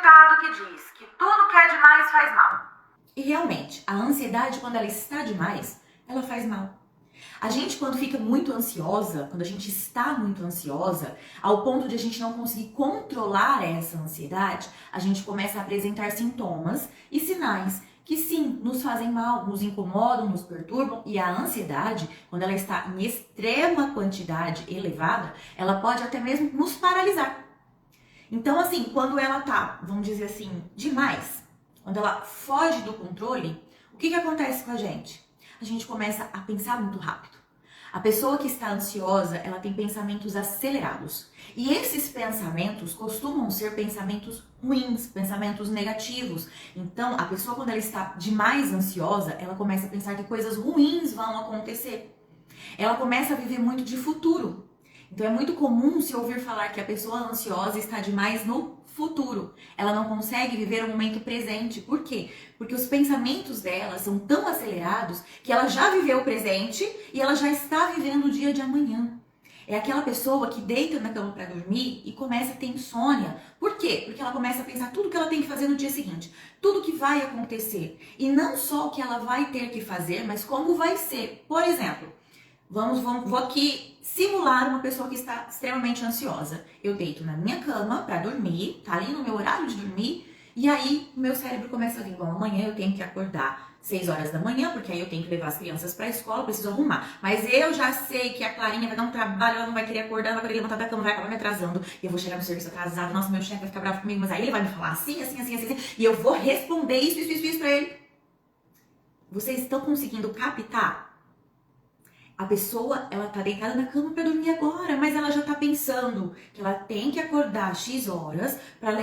ditado que diz que tudo que é demais faz mal. E realmente, a ansiedade, quando ela está demais, ela faz mal. A gente, quando fica muito ansiosa, quando a gente está muito ansiosa, ao ponto de a gente não conseguir controlar essa ansiedade, a gente começa a apresentar sintomas e sinais que sim, nos fazem mal, nos incomodam, nos perturbam. E a ansiedade, quando ela está em extrema quantidade elevada, ela pode até mesmo nos paralisar. Então, assim, quando ela tá, vamos dizer assim, demais, quando ela foge do controle, o que acontece com a gente? A gente começa a pensar muito rápido. A pessoa que está ansiosa, ela tem pensamentos acelerados. E esses pensamentos costumam ser pensamentos ruins, pensamentos negativos. Então, a pessoa, quando ela está demais ansiosa, ela começa a pensar que coisas ruins vão acontecer. Ela começa a viver muito de futuro. Então, é muito comum se ouvir falar que a pessoa ansiosa está demais no futuro. Ela não consegue viver o momento presente. Por quê? Porque os pensamentos dela são tão acelerados que ela já viveu o presente e ela já está vivendo o dia de amanhã. É aquela pessoa que deita na cama para dormir e começa a ter insônia. Por quê? Porque ela começa a pensar tudo que ela tem que fazer no dia seguinte, tudo que vai acontecer. E não só o que ela vai ter que fazer, mas como vai ser. Por exemplo, vou aqui simular uma pessoa que está extremamente ansiosa. Eu deito na minha cama para dormir, tá ali no meu horário de dormir, e aí o meu cérebro começa a vir, bom, amanhã eu tenho que acordar 6 horas da manhã, porque aí eu tenho que levar as crianças para a escola, preciso arrumar. Mas eu já sei que a Clarinha vai dar um trabalho, ela não vai querer acordar, ela vai querer levantar da cama, vai acabar me atrasando, e eu vou chegar no serviço atrasado, nossa, meu chefe vai ficar bravo comigo, mas aí ele vai me falar assim, e eu vou responder isso pra ele. Vocês estão conseguindo captar? A pessoa, ela tá deitada na cama para dormir agora, mas ela já tá pensando que ela tem que acordar X horas para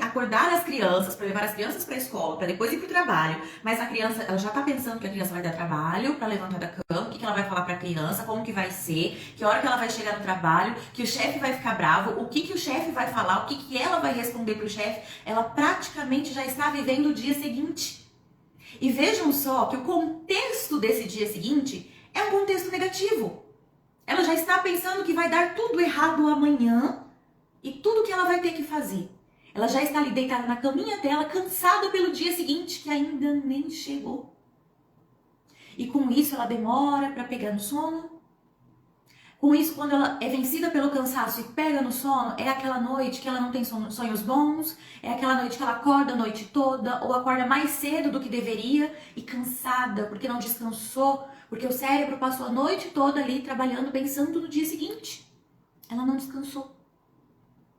acordar as crianças, para levar as crianças para a escola, para depois ir pro trabalho. Mas a criança, ela já tá pensando que a criança vai dar trabalho para levantar da cama, o que ela vai falar para a criança, como que vai ser, que hora que ela vai chegar no trabalho, que o chefe vai ficar bravo, o que o chefe vai falar, o que ela vai responder pro chefe. Ela praticamente já está vivendo o dia seguinte. E vejam só que o contexto desse dia seguinte é um contexto negativo. Ela já está pensando que vai dar tudo errado amanhã e tudo que ela vai ter que fazer. Ela já está ali deitada na caminha dela, cansada pelo dia seguinte que ainda nem chegou. E com isso ela demora para pegar no sono. Com isso, quando ela é vencida pelo cansaço e pega no sono, é aquela noite que ela não tem sonhos bons, é aquela noite que ela acorda a noite toda ou acorda mais cedo do que deveria e cansada porque não descansou, porque o cérebro passou a noite toda ali trabalhando, pensando no dia seguinte. Ela não descansou.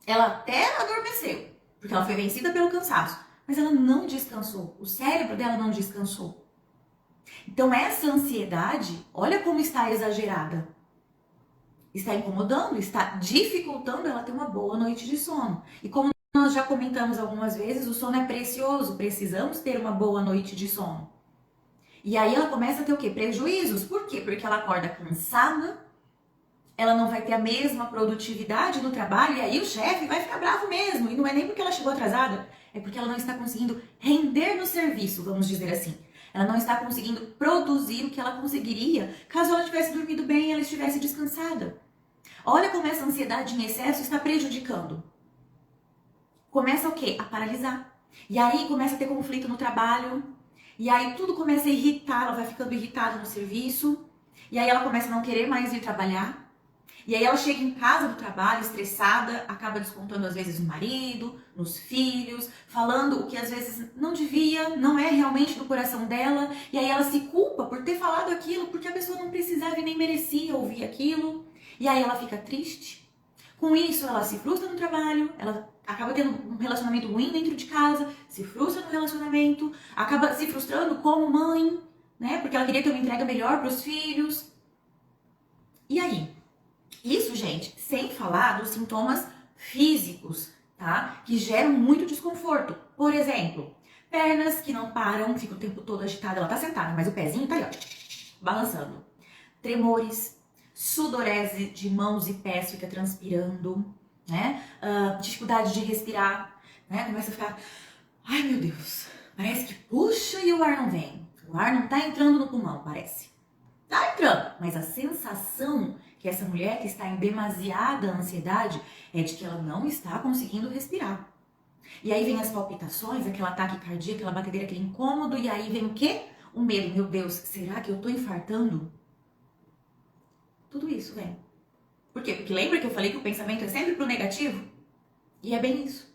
Ela até adormeceu, porque ela foi vencida pelo cansaço, mas ela não descansou. O cérebro dela não descansou. Então essa ansiedade, olha como está exagerada. Está incomodando, está dificultando ela ter uma boa noite de sono. E como nós já comentamos algumas vezes, o sono é precioso, precisamos ter uma boa noite de sono. E aí ela começa a ter o quê? Prejuízos. Por quê? Porque ela acorda cansada, ela não vai ter a mesma produtividade no trabalho, e aí o chefe vai ficar bravo mesmo. E não é nem porque ela chegou atrasada, é porque ela não está conseguindo render no serviço, vamos dizer assim. Ela não está conseguindo produzir o que ela conseguiria caso ela tivesse dormido bem e ela estivesse descansada. Olha como essa ansiedade em excesso está prejudicando. Começa o quê? A paralisar. E aí começa a ter conflito no trabalho. E aí tudo começa a irritar, ela vai ficando irritada no serviço. E aí ela começa a não querer mais ir trabalhar. E aí ela chega em casa do trabalho estressada, acaba descontando às vezes no marido, nos filhos, falando o que às vezes não devia, não é realmente do coração dela. E aí ela se culpa por ter falado aquilo, porque a pessoa não precisava e nem merecia ouvir aquilo. E aí ela fica triste. Com isso ela se frustra no trabalho, ela acaba tendo um relacionamento ruim dentro de casa, se frustra no relacionamento, acaba se frustrando como mãe, né? Porque ela queria ter uma entrega melhor para os filhos. E aí? Isso, gente, sem falar dos sintomas físicos, tá? Que geram muito desconforto. Por exemplo, pernas que não param, fica o tempo todo agitada. Ela tá sentada, mas o pezinho tá ali, ó, balançando. Tremores, sudorese de mãos e pés, fica transpirando, né? Dificuldade de respirar, né? Começa a ficar, ai meu Deus, parece que puxa e o ar não vem. O ar não tá entrando no pulmão, parece. Tá entrando, mas a sensação que essa mulher que está em demasiada ansiedade é de que ela não está conseguindo respirar. E aí vem as palpitações, aquele ataque cardíaco, aquela batedeira, aquele incômodo, e aí vem o quê? O medo. Meu Deus, será que eu tô infartando? Tudo isso vem. Por quê? Porque lembra que eu falei que o pensamento é sempre pro negativo? E é bem isso.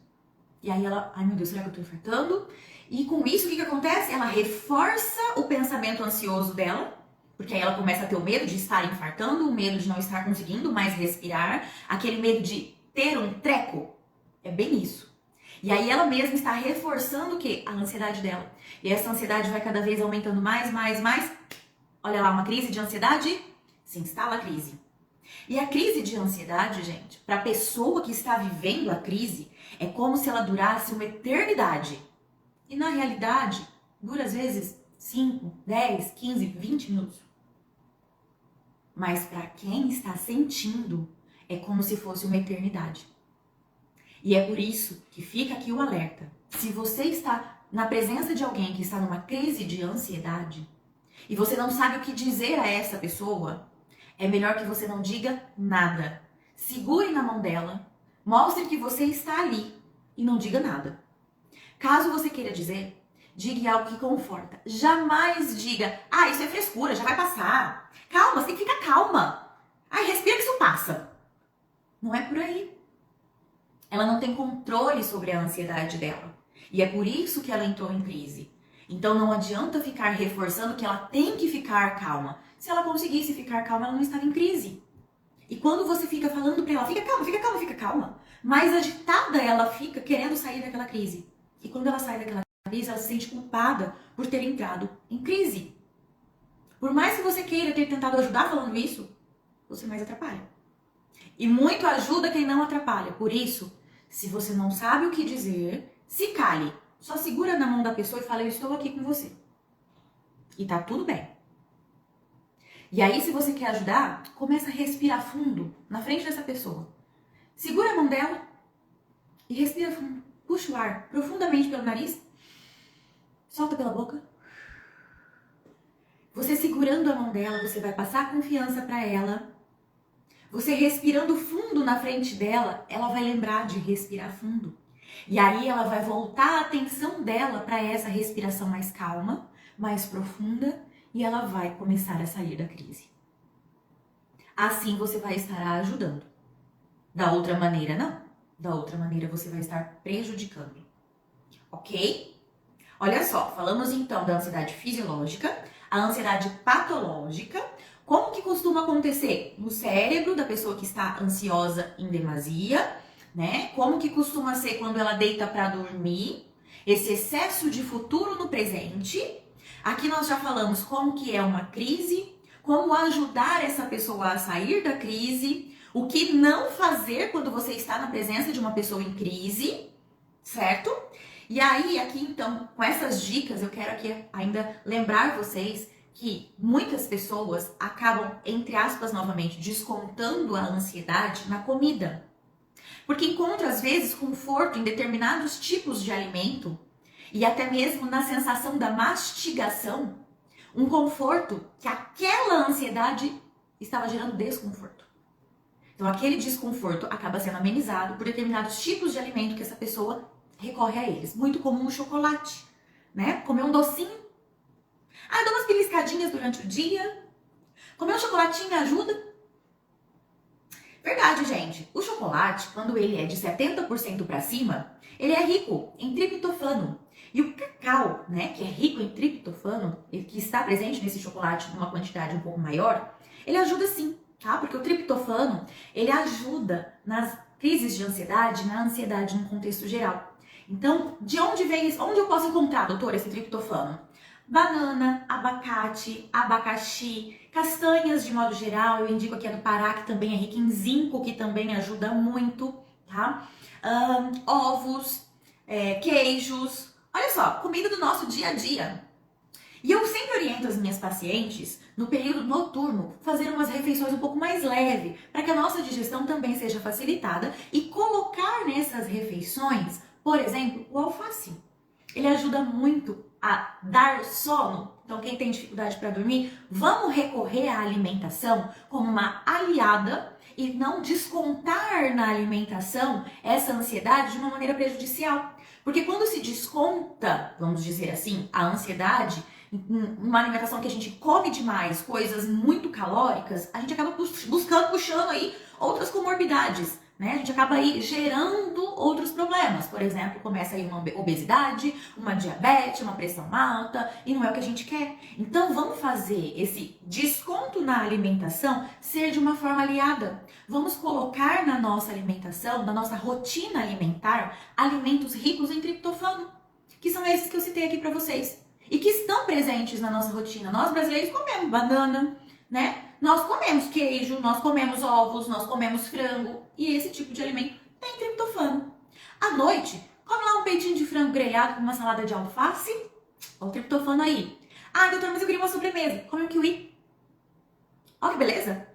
E aí ela, ai meu Deus, será que eu tô infartando? E com isso, o que acontece? Ela reforça o pensamento ansioso dela, porque aí ela começa a ter o medo de estar infartando, o medo de não estar conseguindo mais respirar, aquele medo de ter um treco. É bem isso. E aí ela mesma está reforçando o quê? A ansiedade dela. E essa ansiedade vai cada vez aumentando mais. Olha lá, uma crise de ansiedade, se instala a crise. E a crise de ansiedade, gente, para a pessoa que está vivendo a crise, é como se ela durasse uma eternidade. E na realidade, dura às vezes 5, 10, 15, 20 minutos. Mas para quem está sentindo, é como se fosse uma eternidade. E é por isso que fica aqui o alerta. Se você está na presença de alguém que está numa crise de ansiedade e você não sabe o que dizer a essa pessoa, é melhor que você não diga nada. Segure na mão dela, mostre que você está ali e não diga nada. Caso você queira dizer, diga algo que conforta. Jamais diga, isso é frescura, já vai passar. Calma, você tem que ficar calma. Respira que isso passa. Não é por aí. Ela não tem controle sobre a ansiedade dela. E é por isso que ela entrou em crise. Então não adianta ficar reforçando que ela tem que ficar calma. Se ela conseguisse ficar calma, ela não estava em crise. E quando você fica falando pra ela, fica calma, fica calma, fica calma, mais agitada ela fica querendo sair daquela crise. E quando ela sai daquela crise, ela se sente culpada por ter entrado em crise. Por mais que você queira ter tentado ajudar falando isso, você mais atrapalha. E muito ajuda quem não atrapalha. Por isso, se você não sabe o que dizer, se cale. Só segura na mão da pessoa e fala, eu estou aqui com você. E tá tudo bem. E aí, se você quer ajudar, começa a respirar fundo na frente dessa pessoa. Segura a mão dela e respira fundo. Puxa o ar profundamente pelo nariz. Solta pela boca. Você segurando a mão dela, você vai passar confiança para ela. Você respirando fundo na frente dela, ela vai lembrar de respirar fundo. E aí ela vai voltar a atenção dela para essa respiração mais calma, mais profunda, e ela vai começar a sair da crise. Assim você vai estar a ajudando. Da outra maneira, não. Da outra maneira você vai estar prejudicando. Ok? Olha só, falamos então da ansiedade fisiológica, a ansiedade patológica. Como que costuma acontecer no cérebro da pessoa que está ansiosa em demasia, né? Como que costuma ser quando ela deita para dormir, esse excesso de futuro no presente. Aqui nós já falamos como que é uma crise, como ajudar essa pessoa a sair da crise, o que não fazer quando você está na presença de uma pessoa em crise, certo? E aí, aqui então, com essas dicas, eu quero aqui ainda lembrar vocês que muitas pessoas acabam, entre aspas, novamente, descontando a ansiedade na comida. Porque encontra, às vezes, conforto em determinados tipos de alimento e até mesmo na sensação da mastigação, um conforto que aquela ansiedade estava gerando desconforto. Então, aquele desconforto acaba sendo amenizado por determinados tipos de alimento que essa pessoa recorre a eles. Muito comum o chocolate, né? Comer um docinho. Dá umas beliscadinhas durante o dia. Comer um chocolatinho ajuda. Verdade, gente. O chocolate, quando ele é de 70% para cima, ele é rico em triptofano. E o cacau, né, que é rico em triptofano, que está presente nesse chocolate numa quantidade um pouco maior, ele ajuda sim, tá? Porque o triptofano, ele ajuda nas crises de ansiedade, na ansiedade no contexto geral. Então, de onde vem isso? Onde eu posso encontrar, doutor, esse triptofano? Banana, abacate, abacaxi, castanhas de modo geral, eu indico aqui a do Pará, que também é rica em zinco, que também ajuda muito, tá? Ovos, queijos, olha só, comida do nosso dia a dia. E eu sempre oriento as minhas pacientes, no período noturno, fazer umas refeições um pouco mais leves, para que a nossa digestão também seja facilitada e colocar nessas refeições, por exemplo, o alface. Ele ajuda muito a dar sono. Então, quem tem dificuldade para dormir, vamos recorrer à alimentação como uma aliada e não descontar na alimentação essa ansiedade de uma maneira prejudicial. Porque quando se desconta, vamos dizer assim, a ansiedade, uma alimentação que a gente come demais, coisas muito calóricas, a gente acaba puxando aí outras comorbidades, né? A gente acaba aí gerando outros problemas. Por exemplo, começa aí uma obesidade, uma diabetes, uma pressão alta, e não é o que a gente quer. Então vamos fazer esse desconto na alimentação ser de uma forma aliada. Vamos colocar na nossa alimentação, na nossa rotina alimentar, alimentos ricos em triptofano, que são esses que eu citei aqui para vocês. E que estão presentes na nossa rotina. Nós brasileiros comemos banana, né? Nós comemos queijo, nós comemos ovos, nós comemos frango. E esse tipo de alimento tem triptofano. À noite, come lá um peitinho de frango grelhado com uma salada de alface. Olha o triptofano aí. Ah, doutor, mas eu queria uma sobremesa. Come um kiwi. Olha que beleza.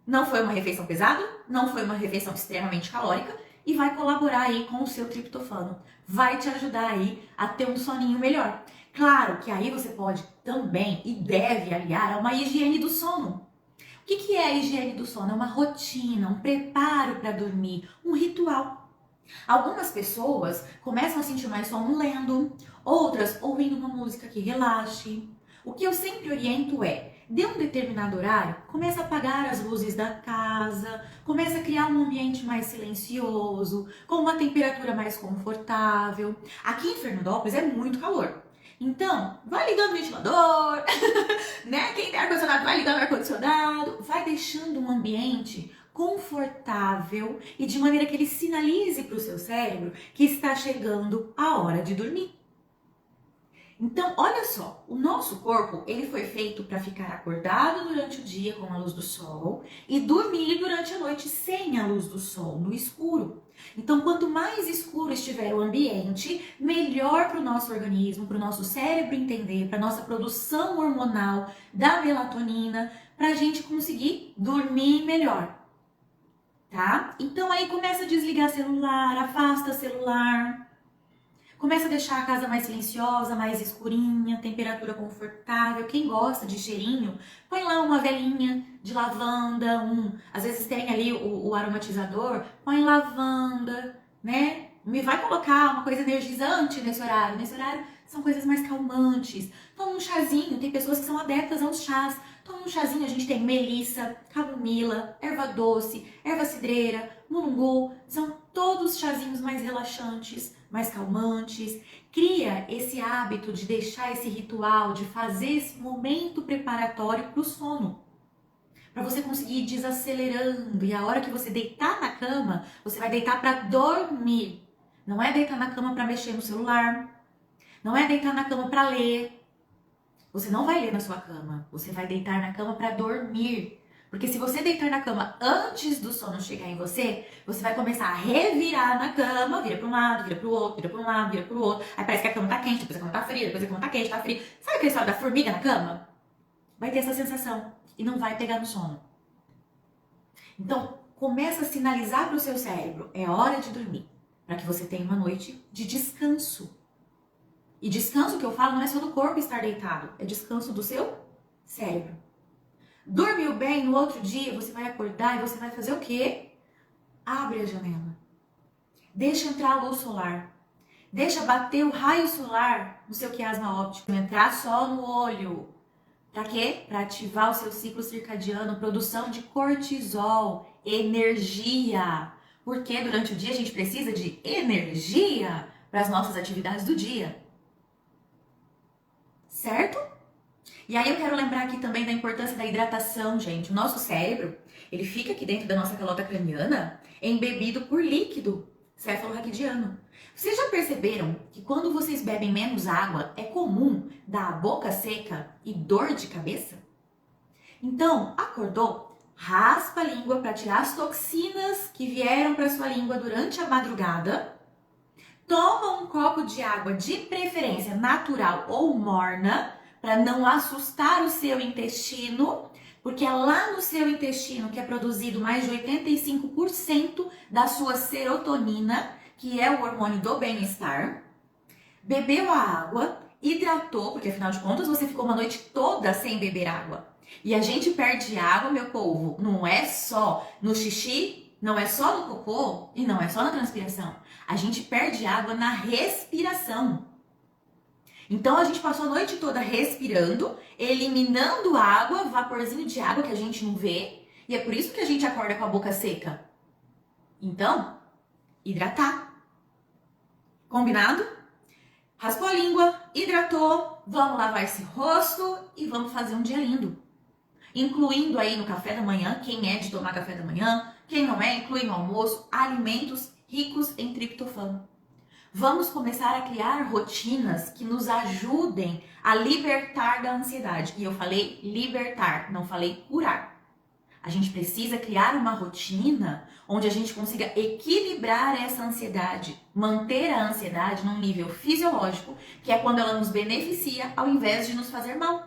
Não foi uma refeição pesada, não foi uma refeição extremamente calórica e vai colaborar aí com o seu triptofano. Vai te ajudar aí a ter um soninho melhor. Claro que aí você pode também e deve aliar a uma higiene do sono. O que é a higiene do sono? É uma rotina, um preparo para dormir, um ritual. Algumas pessoas começam a sentir mais sono lendo, outras ouvindo uma música que relaxe. O que eu sempre oriento é, de um determinado horário, começa a apagar as luzes da casa, começa a criar um ambiente mais silencioso, com uma temperatura mais confortável. Aqui em Fernandópolis é muito calor. Então, vai ligando o ventilador, né? Quem tem ar-condicionado vai ligando o ar-condicionado, vai deixando um ambiente confortável e de maneira que ele sinalize para o seu cérebro que está chegando a hora de dormir. Então, olha só, o nosso corpo, ele foi feito para ficar acordado durante o dia com a luz do sol e dormir durante a noite sem a luz do sol, no escuro. Então, quanto mais escuro estiver o ambiente, melhor para o nosso organismo, para o nosso cérebro entender, para a nossa produção hormonal da melatonina, para a gente conseguir dormir melhor, tá? Então, aí começa a desligar celular, afasta celular. Começa a deixar a casa mais silenciosa, mais escurinha, temperatura confortável. Quem gosta de cheirinho, põe lá uma velinha de lavanda, às vezes tem ali o aromatizador, põe lavanda, né? Me vai colocar uma coisa energizante nesse horário. Nesse horário são coisas mais calmantes. Toma um chazinho, tem pessoas que são adeptas aos chás. Toma um chazinho, a gente tem melissa, camomila, erva doce, erva cidreira, mulungu. São todos chazinhos mais relaxantes, mais calmantes. Cria esse hábito de deixar esse ritual, de fazer esse momento preparatório para o sono. Para você conseguir ir desacelerando. E a hora que você deitar na cama, você vai deitar para dormir. Não é deitar na cama para mexer no celular. Não é deitar na cama para ler. Você não vai ler na sua cama. Você vai deitar na cama para dormir. Porque se você deitar na cama antes do sono chegar em você, você vai começar a revirar na cama, vira para um lado, vira para o outro, vira para um lado, vira para o outro. Aí parece que a cama tá quente, depois a cama tá fria, depois a cama tá quente, tá fria. Sabe aquela história da formiga na cama? Vai ter essa sensação e não vai pegar no sono. Então, começa a sinalizar para o seu cérebro, é hora de dormir, para que você tenha uma noite de descanso. E descanso que eu falo não é só do corpo estar deitado, é descanso do seu cérebro. Dormiu bem, no outro dia você vai acordar e você vai fazer o quê? Abre a janela. Deixa entrar a luz solar. Deixa bater o raio solar no seu quiasma óptico. Entrar só no olho. Para quê? Para ativar o seu ciclo circadiano, produção de cortisol, energia. Porque durante o dia a gente precisa de energia para as nossas atividades do dia. Certo? E aí eu quero lembrar aqui também da importância da hidratação, gente. O nosso cérebro, ele fica aqui dentro da nossa calota craniana embebido por líquido cefalorraquidiano. Vocês já perceberam que quando vocês bebem menos água, é comum dar a boca seca e dor de cabeça? Então, acordou? Raspa a língua para tirar as toxinas que vieram para sua língua durante a madrugada. Toma um copo de água, de preferência natural ou morna, para não assustar o seu intestino, porque é lá no seu intestino que é produzido mais de 85% da sua serotonina, que é o hormônio do bem-estar. Bebeu a água, hidratou, porque afinal de contas você ficou uma noite toda sem beber água. E a gente perde água, meu povo, não é só no xixi, não é só no cocô e não é só na transpiração. A gente perde água na respiração. Então a gente passou a noite toda respirando, eliminando água, vaporzinho de água que a gente não vê, e é por isso que a gente acorda com a boca seca. Então, hidratar. Combinado? Raspou a língua, hidratou, vamos lavar esse rosto e vamos fazer um dia lindo. Incluindo aí no café da manhã, quem é de tomar café da manhã, quem não é, inclui no almoço, alimentos ricos em triptofano. Vamos começar a criar rotinas que nos ajudem a libertar da ansiedade. E eu falei libertar, não falei curar. A gente precisa criar uma rotina onde a gente consiga equilibrar essa ansiedade, manter a ansiedade num nível fisiológico, que é quando ela nos beneficia ao invés de nos fazer mal.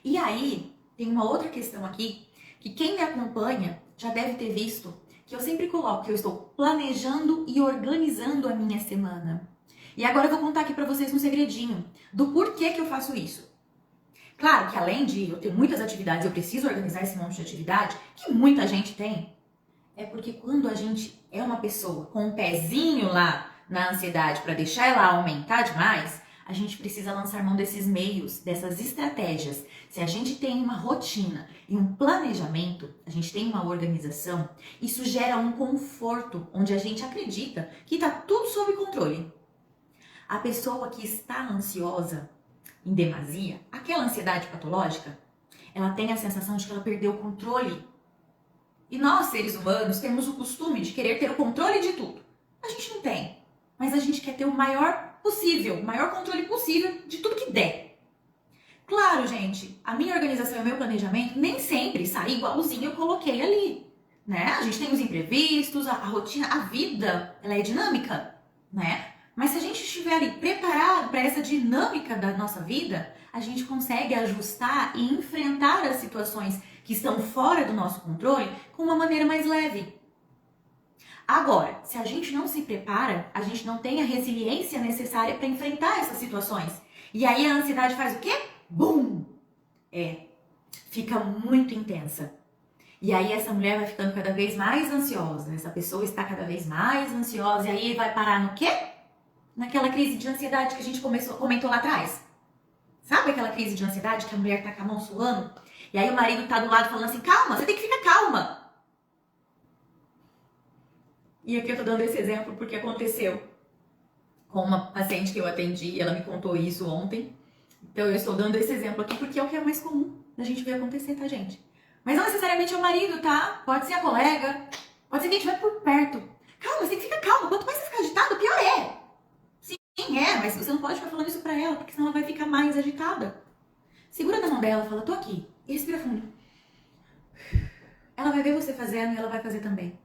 E aí, tem uma outra questão aqui, que quem me acompanha já deve ter visto, que eu sempre coloco que eu estou planejando e organizando a minha semana. E agora eu vou contar aqui pra vocês um segredinho do porquê que eu faço isso. Claro que além de eu ter muitas atividades, eu preciso organizar esse monte de atividade, que muita gente tem, é porque quando a gente é uma pessoa com um pezinho lá na ansiedade para deixar ela aumentar demais, a gente precisa lançar mão desses meios, dessas estratégias. Se a gente tem uma rotina e um planejamento, a gente tem uma organização, isso gera um conforto onde a gente acredita que está tudo sob controle. A pessoa que está ansiosa em demasia, aquela ansiedade patológica, ela tem a sensação de que ela perdeu o controle. E nós, seres humanos, temos o costume de querer ter o controle de tudo. A gente não tem, mas a gente quer ter o maior possível, o maior controle possível de tudo que der. Claro, gente, a minha organização e o meu planejamento nem sempre sai igualzinho eu coloquei ali, né? A gente tem os imprevistos, a rotina, a vida, ela é dinâmica, né? Mas se a gente estiver ali preparado para essa dinâmica da nossa vida, a gente consegue ajustar e enfrentar as situações que estão fora do nosso controle com uma maneira mais leve. Agora, se a gente não se prepara, a gente não tem a resiliência necessária para enfrentar essas situações. E aí a ansiedade faz o quê? Bum! Fica muito intensa. E aí essa mulher vai ficando cada vez mais ansiosa, essa pessoa está cada vez mais ansiosa, e aí vai parar no quê? Naquela crise de ansiedade que a gente comentou lá atrás. Sabe aquela crise de ansiedade que a mulher tá com a mão suando? E aí o marido tá do lado falando assim, calma, você tem que ficar calma. E aqui eu tô dando esse exemplo porque aconteceu com uma paciente que eu atendi, e ela me contou isso ontem. Então eu estou dando esse exemplo aqui porque é o que é mais comum da gente ver acontecer, tá, gente? Mas não necessariamente é o marido, tá? Pode ser a colega, pode ser quem estiver por perto. Calma, você tem que ficar calma. Quanto mais você ficar agitado, pior é. Sim, mas você não pode ficar falando isso pra ela, porque senão ela vai ficar mais agitada. Segura na mão dela, fala, tô aqui. E respira fundo. Ela vai ver você fazendo e ela vai fazer também.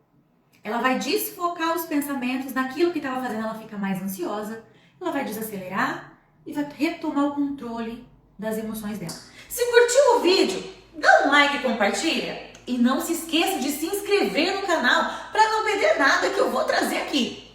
Ela vai desfocar os pensamentos naquilo que estava fazendo ela ficar mais ansiosa. Ela vai desacelerar e vai retomar o controle das emoções dela. Se curtiu o vídeo, dá um like e compartilha. E não se esqueça de se inscrever no canal para não perder nada que eu vou trazer aqui.